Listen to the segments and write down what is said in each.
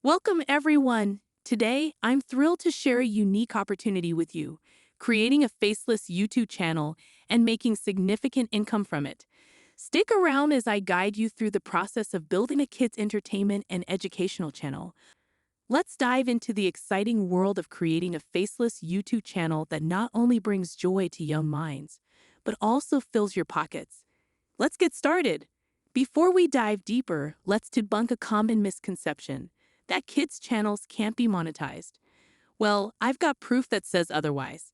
Welcome, everyone. Today, I'm thrilled to share a unique opportunity with you, creating a faceless YouTube channel and making significant income from it. Stick around as I guide you through the process of building a kids' entertainment and educational channel. Let's dive into the exciting world of creating a faceless YouTube channel that not only brings joy to young minds, but also fills your pockets. Let's get started. Before we dive deeper, let's debunk a common misconception that kids' channels can't be monetized. Well, I've got proof that says otherwise.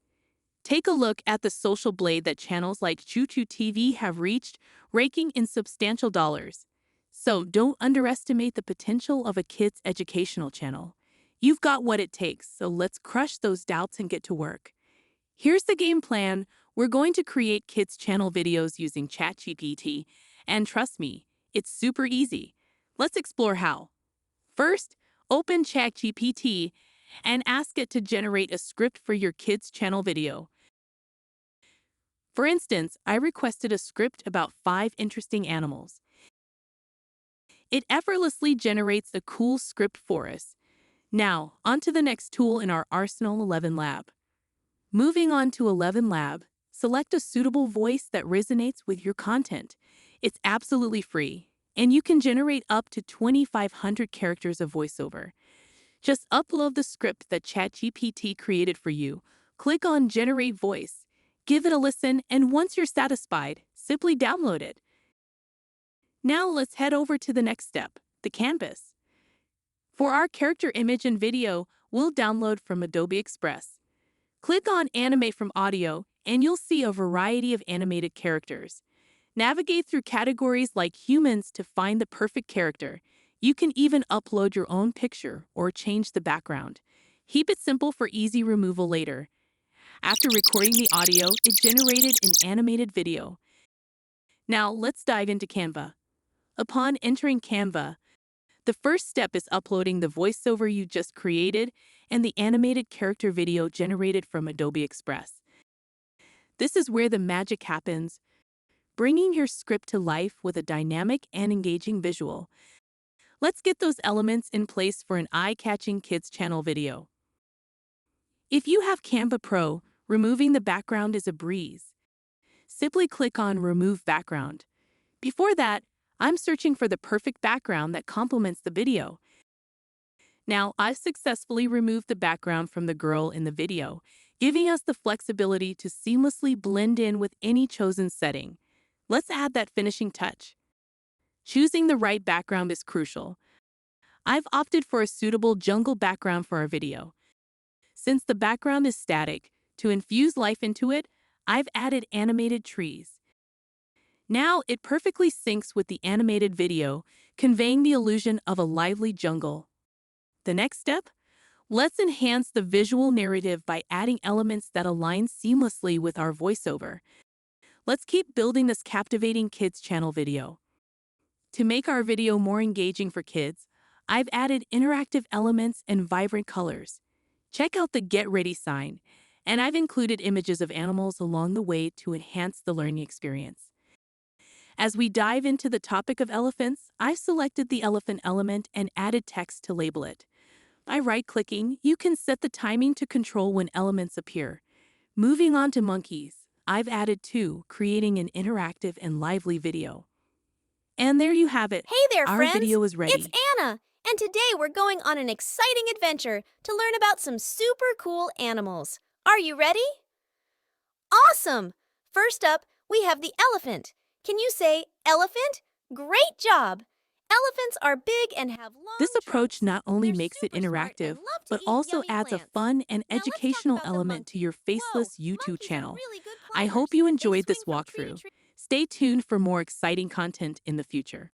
Take a look at the social blade that channels like Choo Choo TV have reached, raking in substantial dollars. So don't underestimate the potential of a kids' educational channel. You've got what it takes, so let's crush those doubts and get to work. Here's the game plan. We're going to create kids' channel videos using ChatGPT, and trust me, it's super easy. Let's explore how. First, open ChatGPT and ask it to generate a script for your kids' channel video. For instance, I requested a script about 5 interesting animals. It effortlessly generates a cool script for us. Now, on to the next tool in our Arsenal 11 Lab. Moving on to 11 Lab, select a suitable voice that resonates with your content. It's absolutely free, and you can generate up to 2,500 characters of voiceover. Just upload the script that ChatGPT created for you, click on Generate Voice, give it a listen, and once you're satisfied, simply download it. Now let's head over to the next step, the canvas. For our character image and video, we'll download from Adobe Express. Click on Animate from Audio, and you'll see a variety of animated characters. Navigate through categories like humans to find the perfect character. You can even upload your own picture or change the background. Keep it simple for easy removal later. After recording the audio, it generated an animated video. Now let's dive into Canva. Upon entering Canva, the first step is uploading the voiceover you just created and the animated character video generated from Adobe Express. This is where the magic happens, bringing your script to life with a dynamic and engaging visual. Let's get those elements in place for an eye-catching kids channel video. If you have Canva Pro, removing the background is a breeze. Simply click on Remove Background. Before that, I'm searching for the perfect background that complements the video. Now, I've successfully removed the background from the girl in the video, giving us the flexibility to seamlessly blend in with any chosen setting. Let's add that finishing touch. Choosing the right background is crucial. I've opted for a suitable jungle background for our video. Since the background is static, to infuse life into it, I've added animated trees. Now it perfectly syncs with the animated video, conveying the illusion of a lively jungle. The next step? Let's enhance the visual narrative by adding elements that align seamlessly with our voiceover. Let's keep building this captivating kids channel video. To make our video more engaging for kids, I've added interactive elements and vibrant colors. Check out the Get Ready sign, and I've included images of animals along the way to enhance the learning experience. As we dive into the topic of elephants, I've selected the elephant element and added text to label it. By right-clicking, you can set the timing to control when elements appear. Moving on to monkeys, I've added 2, creating an interactive and lively video. And there you have it. Hey there, Our friends! video is ready. It's Anna, and today we're going on an exciting adventure to learn about some super cool animals. Are you ready? Awesome! First up, we have the elephant. Can you say elephant? Great job! Elephants are big and have long This approach trunks. not only They're makes it super smart interactive, and love to but eat also yummy adds a plants. fun and Now let's talk educational about the element to monkey. your Whoa, faceless YouTube monkeys are channel. really good I climbers. hope you They enjoyed swing this from tree to walkthrough. tree. Stay tuned for more exciting content in the future.